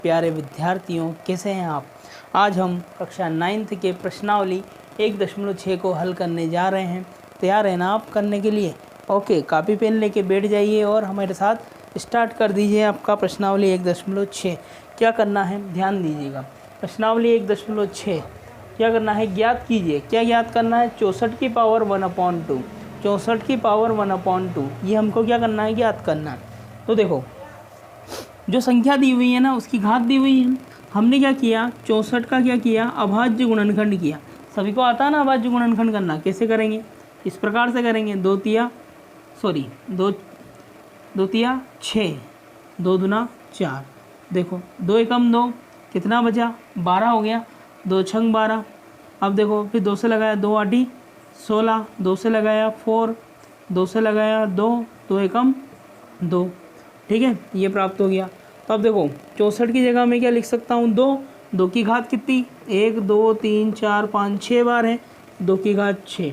प्यारे विद्यार्थियों, कैसे हैं आप। आज हम कक्षा 9th के प्रश्नावली 1.6 को हल करने जा रहे हैं। तैयार है ना आप करने के लिए? ओके, कापी पेन लेके बैठ जाइए और हमारे साथ स्टार्ट कर दीजिए आपका प्रश्नावली 1.6। क्या करना है ध्यान दीजिएगा। प्रश्नावली 1.6 क्या करना है, ज्ञात कीजिए। क्या ज्ञात करना है? 64 की पावर 1/2। 64 की पावर 1/2 ये हमको क्या करना है, ज्ञात करना है। तो देखो, जो संख्या दी हुई है ना उसकी घात दी हुई है। हमने क्या किया, 64 का क्या किया, अभाज्य गुणनखंड किया। सभी को आता है ना अभाज्य गुणनखंड करना। कैसे करेंगे? इस प्रकार से करेंगे। दो तिया 6, 2 दूना 4। देखो 2 एकम 2, कितना बचा, 12 हो गया। 2 छंग 12। अब देखो फिर 2 से लगाया 2 आठी 16, 2 से लगाया 4, 2 से लगाया 2, 2 एकम 2। ठीक है, ये प्राप्त हो गया। तो अब देखो 64 की जगह मैं क्या लिख सकता हूँ, 2 की घात कितनी, 1 2 3 4 5 6 बार है, 2 की घात 6।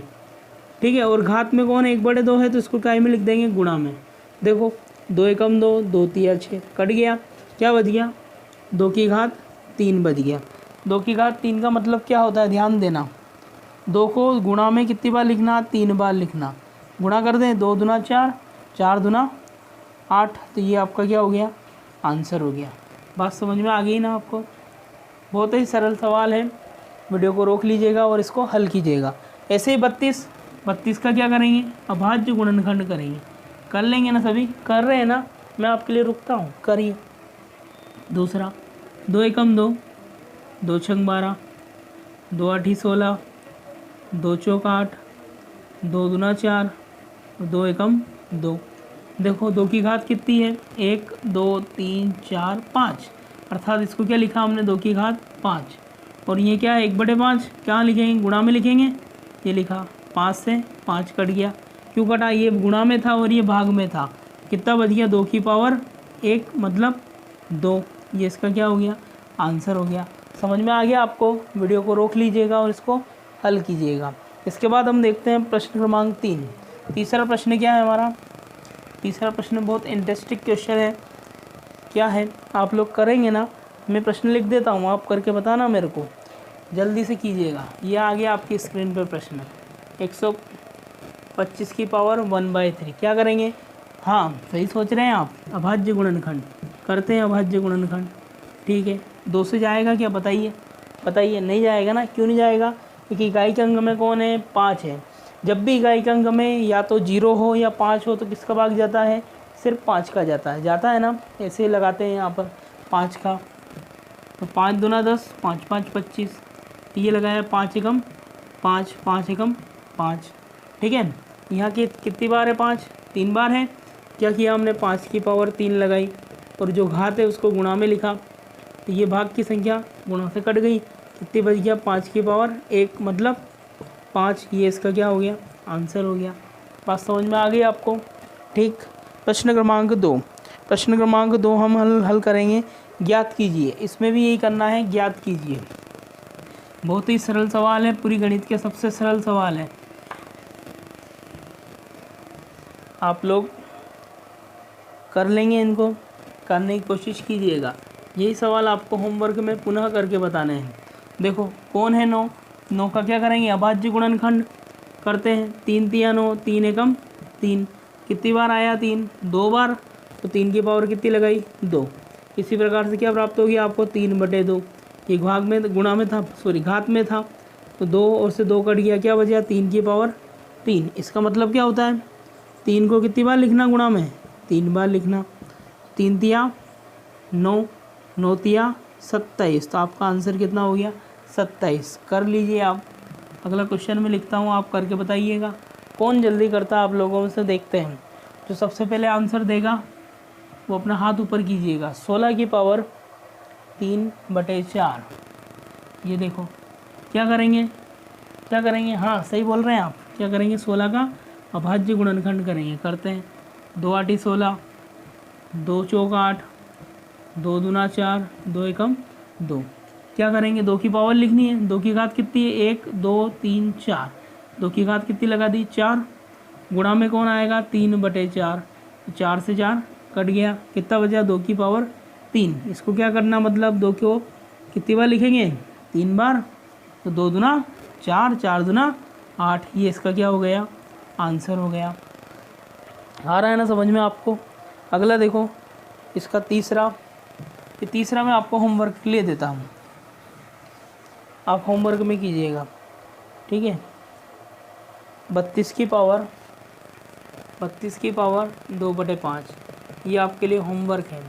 ठीक है, और घात में कौन है, 1 बटे 2 है, तो इसको काय में लिख देंगे, गुणा में। देखो 2 एकम 2, 2 तिया 6, कट गया। क्या बच गया, 2 की घात 3 बच गया। 2 की घात 3 का मतलब क्या होता है, ध्यान देना। 2 को गुणा में कितनी बार लिखना, 3 बार लिखना। गुणा कर दें, 2 दूना 4, 4 दूना 8। तो ये आपका क्या हो गया, आंसर हो गया। बात समझ में आ गई ना आपको? बहुत ही सरल सवाल है। वीडियो को रोक लीजिएगा और इसको हल कीजिएगा। ऐसे ही 32 का क्या करेंगे, अभाज्य गुणनखंड करेंगे। कर लेंगे ना सभी? कर रहे हैं ना? मैं आपके लिए रुकता हूँ, करिए। दूसरा 2 एकम 2, 2 छंग 12, 2 आठी 16, 2 चौक 8, 2 दूना 4, 2 एकम 2। देखो 2 की घात कितनी है, 1 2 3 4 5, अर्थात इसको क्या लिखा हमने, 2 की घात 5। और ये क्या है, 1 बटे 5। क्या लिखेंगे, गुणा में लिखेंगे। ये लिखा, 5 से 5 कट गया। क्यों कटा, ये गुणा में था और ये भाग में था। कितना बच गया, 2 की पावर 1 मतलब 2। ये इसका क्या हो गया, आंसर हो गया। समझ में आ गया आपको? वीडियो को रोक लीजिएगा और इसको हल कीजिएगा। इसके बाद हम देखते हैं प्रश्न क्रमांक 3। तीसरा प्रश्न क्या है हमारा? तीसरा प्रश्न बहुत इंटरेस्टिंग क्वेश्चन है। क्या है, आप लोग करेंगे ना? मैं प्रश्न लिख देता हूँ, आप करके बताना मेरे को, जल्दी से कीजिएगा। ये आ गया आपकी स्क्रीन पर प्रश्न। 125 की पावर 1/3 क्या करेंगे? हाँ सही सोच रहे हैं आप, अभाज्य गुणनखंड करते हैं। अभाज्य गुणनखंड ठीक है। 2 से जाएगा क्या, बताइए बताइए। नहीं जाएगा ना? क्यों नहीं जाएगा? क्योंकि इकाई के अंक में कौन है, 5 है। जब भी इकाई के अंक में या तो 0 हो या 5 हो तो किसका भाग जाता है, सिर्फ 5 का जाता है ना। ऐसे लगाते हैं यहाँ पर 5 का। तो 5 दूना 10, 5 5 25। ये लगाया 5 एकम 5, 5 एकम 5। ठीक है, यहाँ की कितनी बार है, 5 3 बार है। क्या किया हमने, 5 की पावर 3 लगाई और जो घात है उसको गुणा में लिखा। तो ये भाग की संख्या गुणा से कट गई। कितनी बच गया, 5 की पावर 1 मतलब 5। ये इसका क्या हो गया, आंसर हो गया। बात समझ में आ गई आपको? ठीक। प्रश्न क्रमांक 2। प्रश्न क्रमांक 2 हम हल करेंगे। ज्ञात कीजिए। इसमें भी यही करना है, ज्ञात कीजिए। बहुत ही सरल सवाल है, पूरी गणित के सबसे सरल सवाल है। आप लोग कर लेंगे, इनको करने की कोशिश कीजिएगा। यही सवाल आपको होमवर्क में पुनः करके बताने हैं। देखो कौन है 9 का क्या करेंगे, अभाज्य गुणनखंड करते हैं। 3 तिया 9, 3 एकम 3। कितनी बार आया, 3 2 बार। तो 3 की पावर कितनी लगाई, 2। इसी प्रकार से क्या प्राप्त हो गया आपको, 3/2। ये भाग में गुणा में था, सॉरी घात में था, तो 2 और से 2 कट गया। क्या बचा, 3 की पावर 3। इसका मतलब क्या होता है, 3 को कितनी बार लिखना, गुणा में 3 बार लिखना। 3 तिया 9, 9 तिया 27। तो आपका आंसर कितना हो गया, 27। कर लीजिए आप। अगला क्वेश्चन में लिखता हूँ, आप करके बताइएगा। कौन जल्दी करता है आप लोगों में से, देखते हैं। जो सबसे पहले आंसर देगा वो अपना हाथ ऊपर कीजिएगा। 16 की पावर 3/4। ये देखो क्या करेंगे, क्या करेंगे, हाँ सही बोल रहे हैं आप। क्या करेंगे, 16 का अभाज्य गुणनखंड करेंगे। करते हैं। 2 आठी 16, 2 चौक 8, 2 दूना 4, 2 एकम 2। क्या करेंगे, 2 की पावर लिखनी है। 2 की घात कितनी है, 1 2 3 4। 2 की घात कितनी लगा दी, 4। गुणा में कौन आएगा, 3/4। 4 से 4 कट गया। कितना बचा, 2 की पावर 3। इसको क्या करना, मतलब 2 को कितनी बार लिखेंगे, 3 बार। तो 2 दूना 4, 4 दूना 8, ये इसका क्या हो गया, आंसर हो गया। आ रहा है ना समझ में आपको। अगला देखो इसका तीसरा, ये तीसरा मैं आपको होमवर्क के लिए देता हूँ, आप होमवर्क में कीजिएगा, ठीक है। 32 की पावर 2/5, ये आपके लिए होमवर्क है,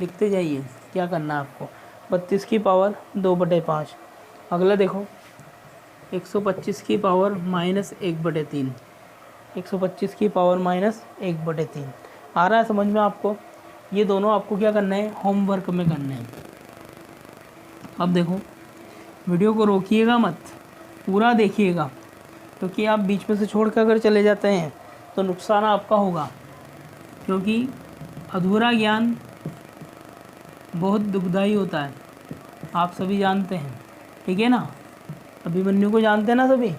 लिखते जाइए क्या करना है आपको। 32 की पावर 2/5। अगला देखो 125 की पावर -1/3, 125 की पावर -1/3। आ रहा है समझ में आपको। ये दोनों आपको क्या करना है, होमवर्क में करना है। अब देखो वीडियो को रोकिएगा मत, पूरा देखिएगा, क्योंकि आप बीच में से छोड़ कर अगर चले जाते हैं तो नुकसान आपका होगा, क्योंकि अधूरा ज्ञान बहुत दुखदाई होता है, आप सभी जानते हैं, ठीक है ना। अभिमन्यु को जानते हैं ना सभी,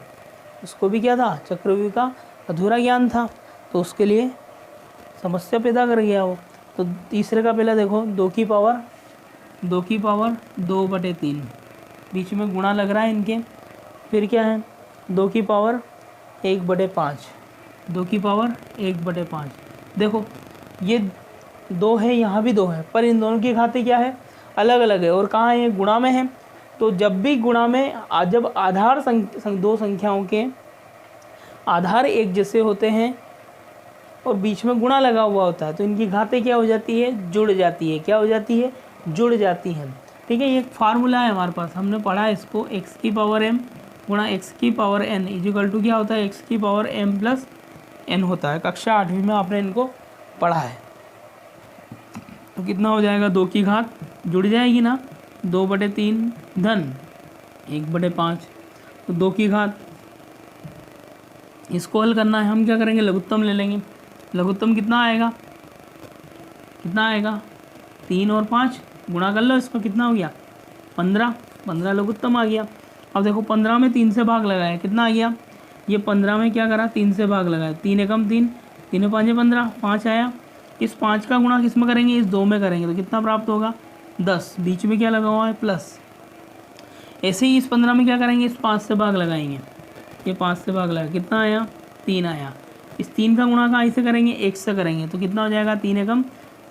उसको भी क्या था, चक्रव्यूह का अधूरा ज्ञान था, तो उसके लिए समस्या पैदा कर गया वो। तो तीसरे का पहला देखो 2 की पावर 2/3, बीच में गुणा लग रहा है इनके। फिर क्या है 2 की पावर 1/5, 2 की पावर 1/5। देखो ये 2 है, यहाँ भी 2 है, पर इन दोनों की घातें क्या है, अलग अलग है। और कहाँ है, ये गुणा में है। तो जब भी गुणा में जब आधार दो संख्याओं के आधार एक जैसे होते हैं और बीच में गुणा लगा हुआ होता है, तो इनकी घातें क्या हो जाती है, जुड़ जाती है। क्या हो जाती है, जुड़ जाती है, ठीक है। ये एक फार्मूला है हमारे पास, हमने पढ़ा है इसको, x की पावर m गुणा x की पावर n इक्वल टू क्या होता है, x की पावर m प्लस n होता है। कक्षा 8वीं में आपने इनको पढ़ा है। तो कितना हो जाएगा, 2 की घात जुड़ जाएगी ना, 2/3 धन 1/5, तो 2 की घात। इसको हल करना है, हम क्या करेंगे, लघुत्तम ले लेंगे। लघुत्तम कितना आएगा, 3 और 5 गुणा कर लो, इसको कितना हो गया, 15 लघुत्तम आ गया। अब देखो 15 में 3 से भाग लगाया, कितना आ गया, ये 15 में क्या करा, 3 से भाग लगाया, 3 एकम 3, 3 5 15, 5 आया। इस 5 का गुणा किस में करेंगे, इस 2 में करेंगे, तो कितना प्राप्त होगा, 10। बीच में क्या लगा हुआ है, प्लस। ऐसे ही इस 15 में क्या करेंगे, इस 5 से भाग लगाएंगे, ये 5 से भाग लगा, कितना आया, 3 आया। इस 3 का गुणा कहाँ से करेंगे, 1 से करेंगे, तो कितना हो जाएगा, 3 एकम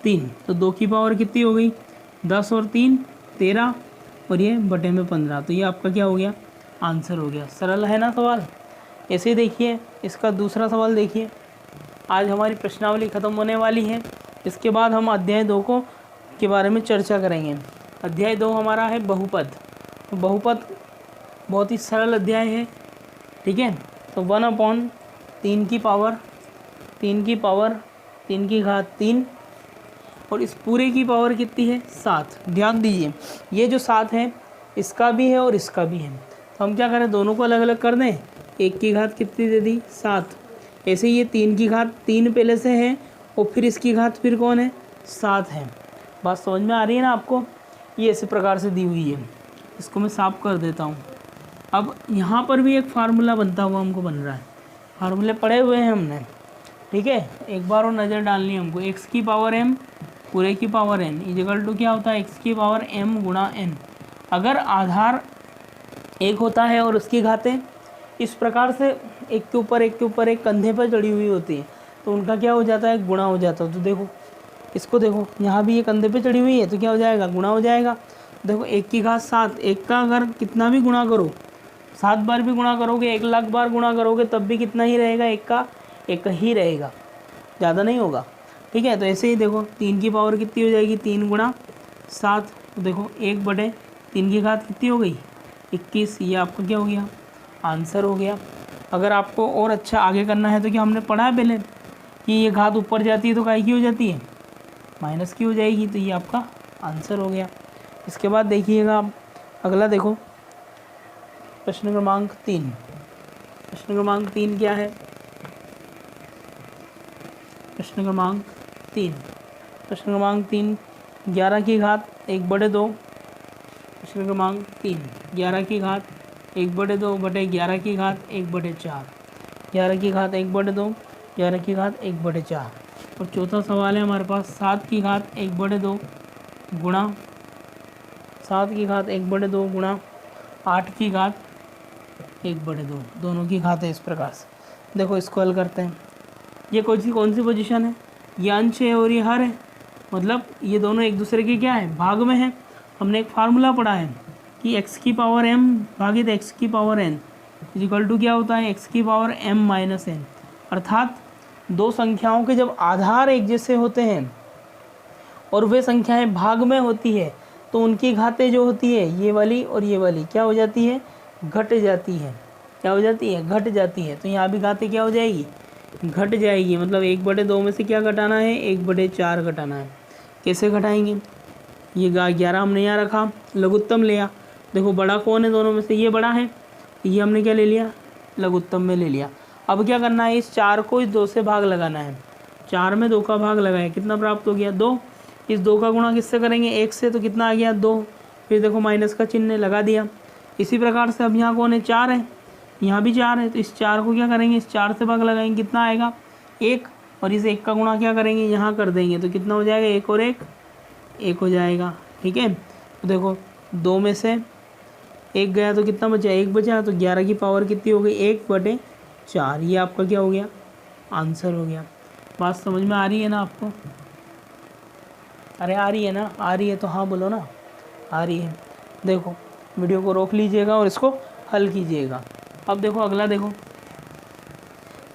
3। तो 2 की पावर कितनी हो गई, 10 और 3 13, और ये बटे में 15। तो ये आपका क्या हो गया, आंसर हो गया। सरल है ना सवाल। ऐसे ही देखिए इसका दूसरा सवाल देखिए। आज हमारी प्रश्नावली ख़त्म होने वाली है, इसके बाद हम अध्याय 2 के बारे में चर्चा करेंगे। अध्याय 2 हमारा है बहुपद। तो बहुपद बहुत ही सरल अध्याय है, ठीक है। तो 1/3 की पावर 3 की घात 3, और इस पूरे की पावर कितनी है, 7। ध्यान दीजिए ये जो 7 है इसका भी है और इसका भी है, तो हम क्या करें, दोनों को अलग अलग कर दें। 1 की घात कितनी दे दी, 7। ऐसे ये 3 की घात 3 पहले से है, और फिर इसकी घात फिर कौन है, 7 है। बात समझ में आ रही है ना आपको। ये इसी प्रकार से दी हुई है, इसको मैं साफ कर देता हूँ। अब यहाँ पर भी एक फार्मूला बनता हुआ हमको बन रहा है, फार्मूले पढ़े हुए हैं हमने, ठीक है। एक बार और नज़र डालनी है हमको। x की पावर m पूरे की पावर n इक्वल टू क्या होता है, x की पावर m गुणा n। अगर आधार एक होता है और उसकी घातें इस प्रकार से एक के ऊपर एक कंधे पर चढ़ी हुई होती है, तो उनका क्या हो जाता है, गुणा हो जाता है। तो देखो इसको देखो, यहाँ भी ये कंधे पे चढ़ी हुई है, तो क्या हो जाएगा, गुणा हो जाएगा। देखो 1 की घात 7, 1 का अगर कितना भी गुणा करो, 7 बार भी गुणा करोगे, 1 लाख बार गुणा करोगे, तब भी कितना ही रहेगा, 1 का 1 ही रहेगा, ज़्यादा नहीं होगा, ठीक है। तो ऐसे ही देखो 3 की पावर कितनी हो जाएगी, 3 गुणा 7। तो देखो 1/3 की घात कितनी हो गई, 21। ये आपका क्या हो गया, आंसर हो गया। अगर आपको और अच्छा आगे करना है तो क्या हमने पढ़ा है पहले कि ये घात ऊपर जाती है तो काय की हो जाती है, माइनस की हो जाएगी। तो ये आपका आंसर हो गया। इसके बाद देखिएगा आप अगला देखो, प्रश्न क्रमांक 3। प्रश्न क्रमांक 3 क्या है, प्रश्न क्रमांक 3 11 की घात 1/2। प्रश्न क्रमांक 3 11 की घात 1/2 बटे 11 की घात 1/4, 11 की घात 1/2, 11 की घात 1/4। और चौथा सवाल है हमारे पास 7 की घात 1/2 गुणा 7 की घात 1/2 गुणा 8 की घात 1/2, दोनों की घात है इस प्रकार से। देखो इसको हल करते हैं। ये कौन सी पोजीशन है, ये अंश है और ये हर है, मतलब ये दोनों एक दूसरे के क्या है, भाग में है। हमने एक फार्मूला पढ़ा है कि x की पावर m भागित x की पावर n इक्वल टू क्या होता है, x की पावर m माइनस n। अर्थात दो संख्याओं के जब आधार एक जैसे होते हैं और वे संख्याएं भाग में होती है तो उनकी घातें जो होती है ये वाली और ये वाली क्या हो जाती है, घट जाती है। क्या हो जाती है, घट जाती है। तो यहाँ भी घातें क्या हो जाएगी, घट जाएगी। मतलब 1/2 में से क्या घटाना है, 1/4 घटाना है। कैसे घटाएंगे, ये 11 हमने यहाँ रखा, लघुत्तम लिया। देखो बड़ा कौन है दोनों में से, ये बड़ा है, ये हमने क्या ले लिया, लघुत्तम में ले लिया। अब क्या करना है, इस 4 को इस 2 से भाग लगाना है। 4 में 2 का भाग लगाया, कितना प्राप्त हो गया, 2। इस 2 का गुणा किससे करेंगे, 1 से, तो कितना आ गया, 2। फिर देखो माइनस का चिन्ह लगा दिया। इसी प्रकार से अब यहाँ कौन है, 4 है, यहाँ भी 4 है, तो इस 4 को क्या करेंगे, इस 4 से भाग लगाएंगे, कितना आएगा, 1। और इस 1 का गुणा क्या करेंगे, यहाँ कर देंगे, तो कितना हो जाएगा, 1 और 1 हो जाएगा। ठीक है, तो देखो 2 में से 1 गया तो कितना बचा, 1 बचा, तो 11 की पावर कितनी हो गई, 1/4। ये आपका क्या हो गया, आंसर हो गया। बात समझ में आ रही है ना आपको, अरे आ रही है ना, आ रही है तो हाँ बोलो ना, आ रही है। देखो वीडियो को रोक लीजिएगा और इसको हल कीजिएगा। अब देखो अगला, देखो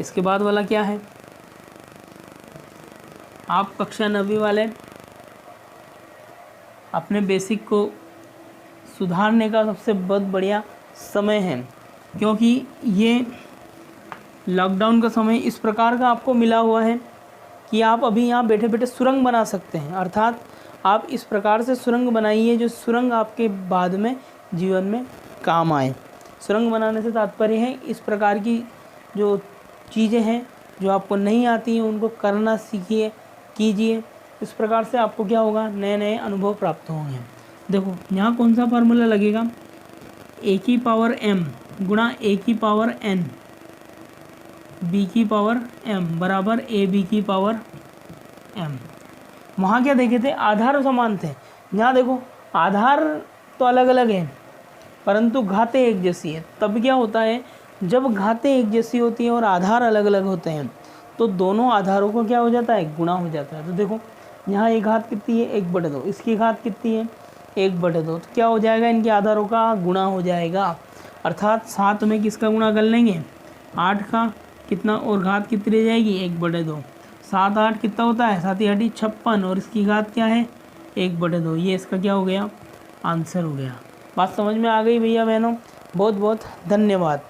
इसके बाद वाला क्या है, आप कक्षा 9वीं वाले अपने बेसिक को सुधारने का सबसे बहुत बढ़िया समय है, क्योंकि ये लॉकडाउन का समय इस प्रकार का आपको मिला हुआ है कि आप अभी यहाँ बैठे बैठे सुरंग बना सकते हैं। अर्थात आप इस प्रकार से सुरंग बनाइए जो सुरंग आपके बाद में जीवन में काम आए। सुरंग बनाने से तात्पर्य है इस प्रकार की जो चीज़ें हैं जो आपको नहीं आती हैं उनको करना सीखिए, कीजिए। इस प्रकार से आपको क्या होगा, नए नए अनुभव प्राप्त होंगे। देखो यहाँ कौन सा फार्मूला लगेगा, a की पावर m गुणा a की पावर n b की पावर m बराबर ab की पावर m। वहाँ क्या देखे थे, आधार समान थे। यहाँ देखो आधार तो अलग अलग है परंतु घातें एक जैसी है। तब क्या होता है, जब घातें एक जैसी होती हैं और आधार अलग अलग होते हैं तो दोनों आधारों को क्या हो जाता है, गुणा हो जाता है। तो देखो यहाँ एक घात कितनी है, 1/2, इसकी घात कितनी है, 1/2, तो क्या हो जाएगा, इनके आधारों का गुणा हो जाएगा। अर्थात 7 में किसका गुणा कर लेंगे, 8 का, कितना, और घात कितनी रह जाएगी, 1/2। 7 8 कितना होता है, 7 8 56, और इसकी घात क्या है, 1/2। ये इसका क्या हो गया, आंसर हो गया। बात समझ में आ गई भैया बहनों, बहुत बहुत धन्यवाद।